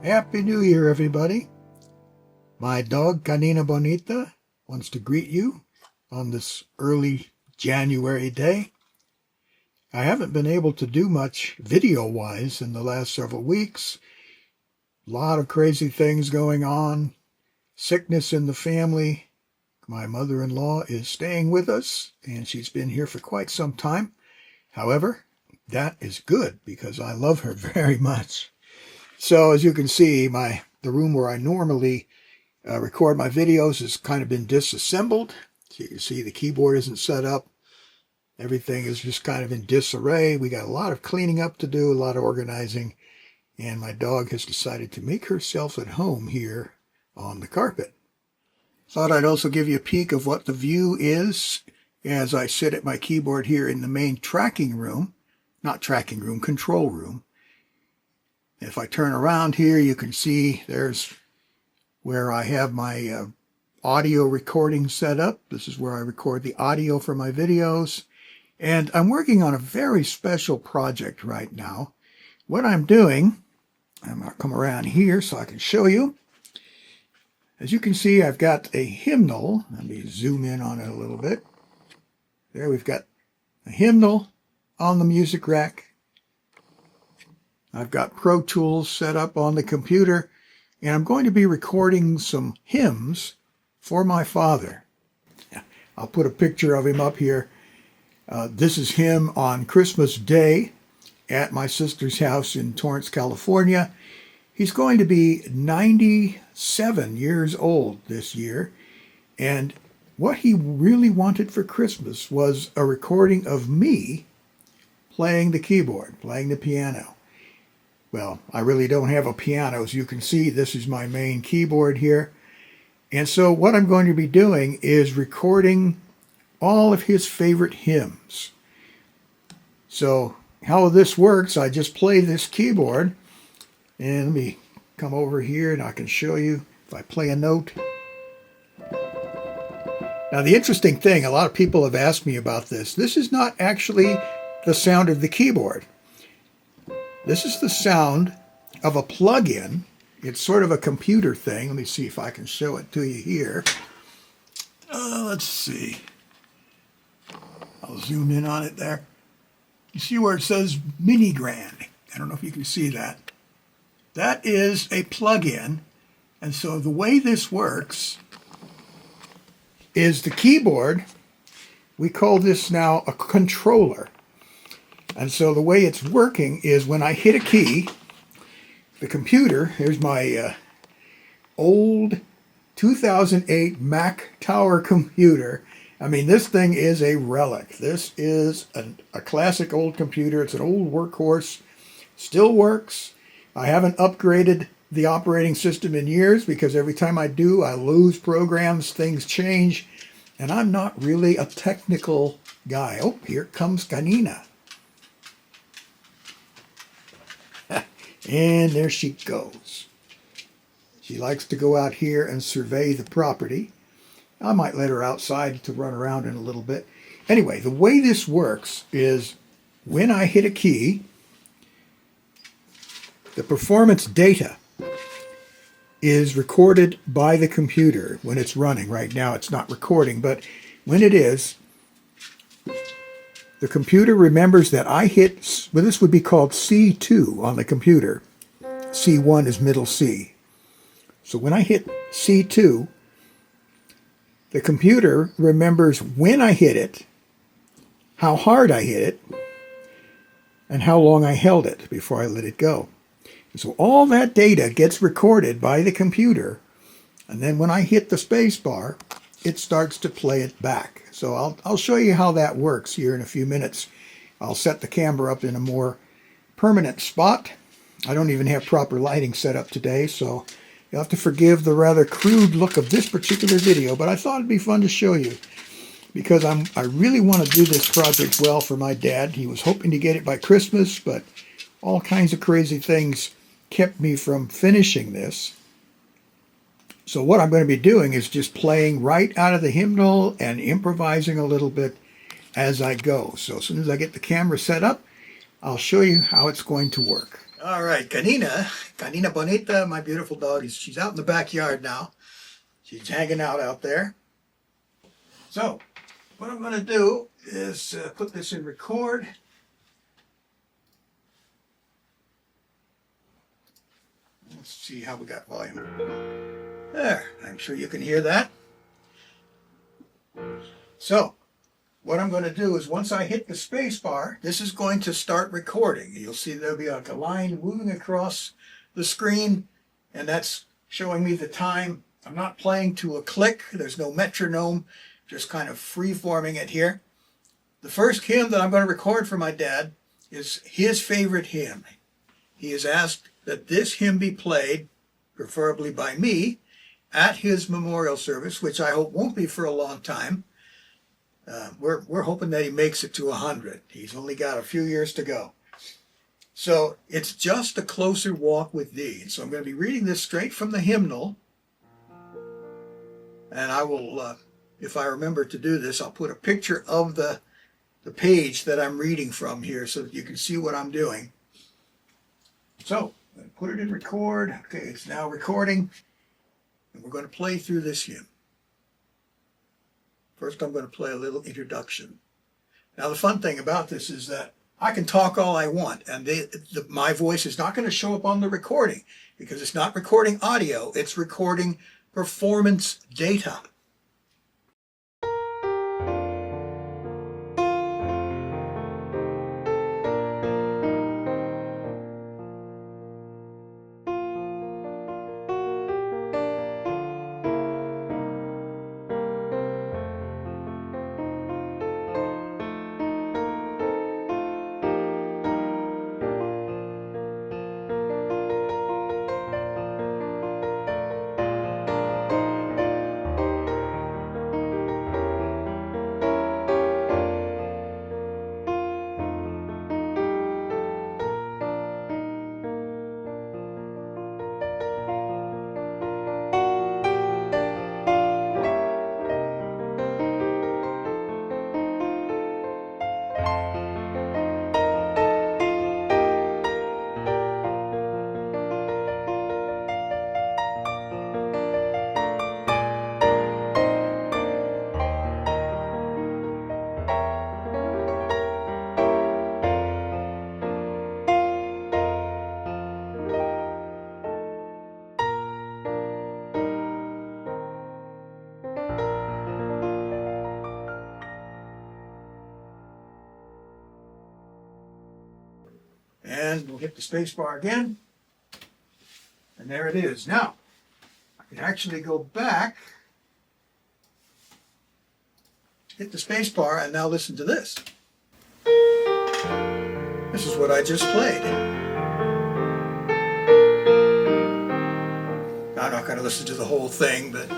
Happy New Year, everybody. My dog, Canina Bonita, wants to greet you on this early January day. I haven't been able to do much video-wise in the last several weeks. A lot of crazy things going on. Sickness in the family. My mother-in-law is staying with us, and she's been here for quite some time. However, that is good because I love her very much. So as you can see, the room where I normally record my videos has kind of been disassembled. So you can see the keyboard isn't set up. Everything is just kind of in disarray. We got a lot of cleaning up to do, a lot of organizing. And my dog has decided to make herself at home here on the carpet. Thought I'd also give you a peek of what the view is as I sit at my keyboard here in the main tracking room. Not tracking room, control room. If I turn around here, you can see there's where I have my audio recording set up. This is where I record the audio for my videos. And I'm working on a very special project right now. What I'm doing, I'm going to come around here so I can show you. As you can see, I've got a hymnal. Let me zoom in on it a little bit. There we've got a hymnal on the music rack. I've got Pro Tools set up on the computer, and I'm going to be recording some hymns for my father. I'll put a picture of him up here. This is him on Christmas Day at my sister's house in Torrance, California. He's going to be 97 years old this year, and what he really wanted for Christmas was a recording of me playing the keyboard, playing the piano. Well, I really don't have a piano. As you can see, this is my main keyboard here. And so what I'm going to be doing is recording all of his favorite hymns. So how this works, I just play this keyboard. And let me come over here and I can show you if I play a note. Now the interesting thing, a lot of people have asked me about this. This is not actually the sound of the keyboard. This is the sound of a plug-in. It's sort of a computer thing. Let me see if I can show it to you here. Let's see. I'll zoom in on it there. You see where it says Mini Grand? I don't know if you can see that. That is a plug-in. And so the way this works is the keyboard, we call this now a controller. And so the way it's working is when I hit a key, the computer, here's my old 2008 Mac Tower computer. I mean, this thing is a relic. This is a classic old computer. It's an old workhorse. Still works. I haven't upgraded the operating system in years because every time I do, I lose programs, things change, and I'm not really a technical guy. Oh, here comes Canina. And there she goes. She likes to go out here and survey the property. I might let her outside to run around in a little bit. Anyway, the way this works is when I hit a key, the performance data is recorded by the computer when it's running. Right now it's not recording, but when it is, the computer remembers that I hit, well, this would be called C2 on the computer. C1 is middle C. So when I hit C2, the computer remembers when I hit it, how hard I hit it, and how long I held it before I let it go. And so all that data gets recorded by the computer, and then when I hit the space bar, it starts to play it back. So I'll show you how that works here in a few minutes. I'll set the camera up in a more permanent spot. I don't even have proper lighting set up today, so you'll have to forgive the rather crude look of this particular video, but I thought it'd be fun to show you because I really want to do this project well for my dad. He was hoping to get it by Christmas, but all kinds of crazy things kept me from finishing this. So what I'm going to be doing is just playing right out of the hymnal and improvising a little bit as I go. So as soon as I get the camera set up, I'll show you how it's going to work. All right, Canina Bonita, my beautiful dog, she's out in the backyard now. She's hanging out there. So, what I'm going to do is put this in record. Let's see how we got volume. There, I'm sure you can hear that. So, what I'm going to do is once I hit the space bar, this is going to start recording. You'll see there'll be like a line moving across the screen, and that's showing me the time. I'm not playing to a click. There's no metronome, just kind of free-forming it here. The first hymn that I'm going to record for my dad is his favorite hymn. He has asked that this hymn be played, preferably by me, at his memorial service, which I hope won't be for a long time. We're hoping that he makes it to 100. He's only got a few years to go. So it's just a closer walk with thee. So I'm going to be reading this straight from the hymnal. And I will, if I remember to do this, I'll put a picture of the page that I'm reading from here so that you can see what I'm doing. So I'm going to put it in record. Okay, it's now recording. And we're going to play through this hymn. First, I'm going to play a little introduction. Now, the fun thing about this is that I can talk all I want, and my voice is not going to show up on the recording because it's not recording audio, it's recording performance data. And we'll hit the space bar again. And there it is. Now, I can actually go back, hit the space bar, and now listen to this. This is what I just played. I'm not going to listen to the whole thing, but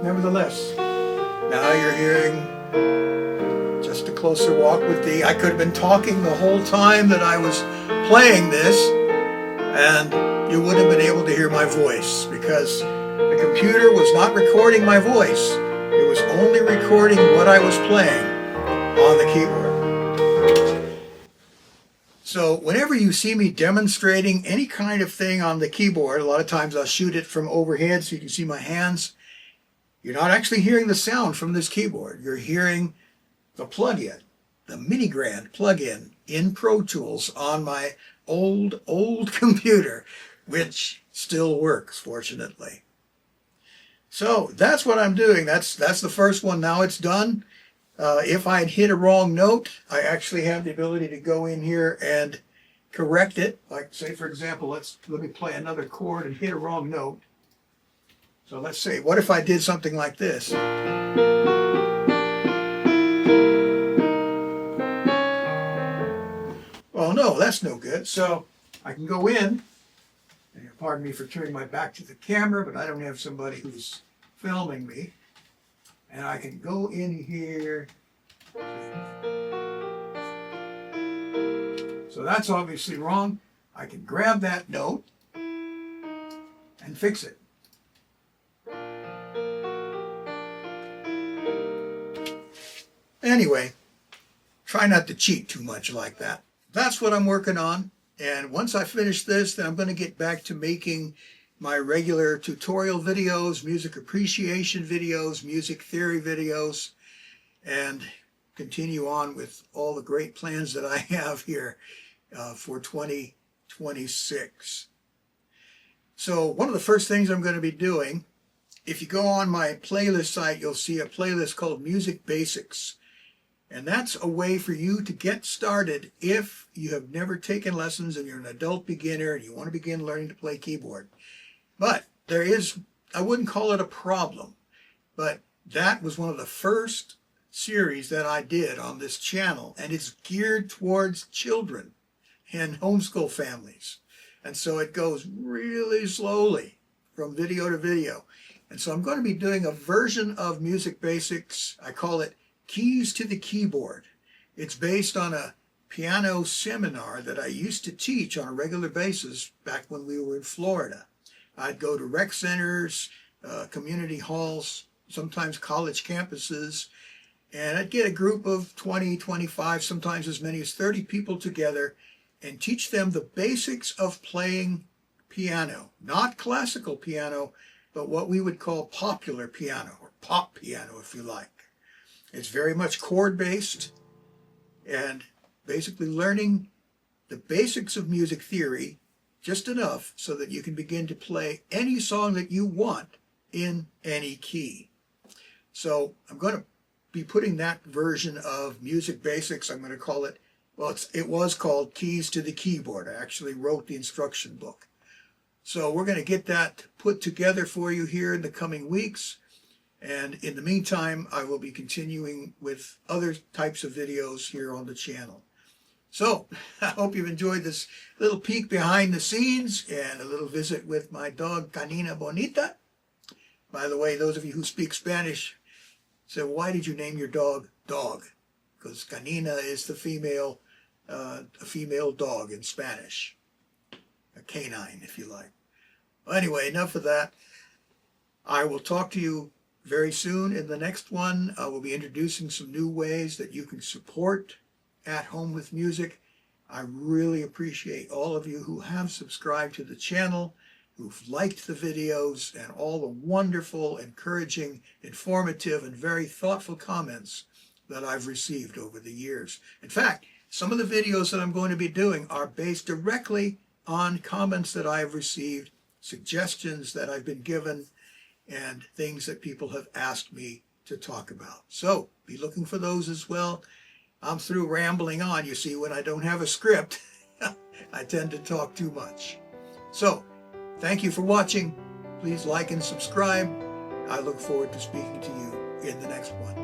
nevertheless, now you're hearing Just a Closer Walk with Thee. I could have been talking the whole time that I was playing this, and you wouldn't have been able to hear my voice because the computer was not recording my voice. It was only recording what I was playing on the keyboard. So whenever you see me demonstrating any kind of thing on the keyboard, a lot of times I'll shoot it from overhead so you can see my hands. You're not actually hearing the sound from this keyboard. You're hearing the plug-in, the Mini Grand plug-in in Pro Tools on my old computer, which still works, fortunately. So that's what I'm doing. That's the first one. Now it's done. If I had hit a wrong note, I actually have the ability to go in here and correct it. Like, say, for example, let me play another chord and hit a wrong note. So let's say, what if I did something like this? Well, no, that's no good. So I can go in, and pardon me for turning my back to the camera, but I don't have somebody who's filming me. And I can go in here. So that's obviously wrong. I can grab that note and fix it. Anyway, try not to cheat too much like that. that's what I'm working on. And once I finish this, then I'm going to get back to making my regular tutorial videos, music appreciation videos, music theory videos, and continue on with all the great plans that I have here for 2026. So one of the first things I'm going to be doing, if you go on my playlist site, you'll see a playlist called Music Basics. And that's a way for you to get started if you have never taken lessons and you're an adult beginner and you want to begin learning to play keyboard. But there is, I wouldn't call it a problem, but that was one of the first series that I did on this channel, and it's geared towards children and homeschool families. And so it goes really slowly from video to video. And so I'm going to be doing a version of Music Basics. I call it Keys to the Keyboard. It's based on a piano seminar that I used to teach on a regular basis back when we were in Florida. I'd go to rec centers, community halls, sometimes college campuses, and I'd get a group of 20, 25, sometimes as many as 30 people together and teach them the basics of playing piano. Not classical piano, but what we would call popular piano, or pop piano if you like. It's very much chord-based, and basically learning the basics of music theory just enough so that you can begin to play any song that you want in any key. So I'm going to be putting that version of Music Basics, I'm going to call it, well, it was called Keys to the Keyboard. I actually wrote the instruction book. So we're going to get that put together for you here in the coming weeks. And in the meantime, I will be continuing with other types of videos here on the channel. So I hope you've enjoyed this little peek behind the scenes and a little visit with my dog, Canina Bonita. By the way, those of you who speak Spanish say, why did you name your dog Dog? Because Canina is the female, a female dog in Spanish. A canine, if you like. Well, anyway, enough of that. I will talk to you very soon in the next one. I will be introducing some new ways that you can support At Home with Music. I really appreciate all of you who have subscribed to the channel, who've liked the videos, and all the wonderful, encouraging, informative, and very thoughtful comments that I've received over the years. In fact, some of the videos that I'm going to be doing are based directly on comments that I've received, suggestions that I've been given, and things that people have asked me to talk about. So be looking for those as well. I'm through rambling on. You see, when I don't have a script, I tend to talk too much. So thank you for watching. Please like and subscribe. I look forward to speaking to you in the next one.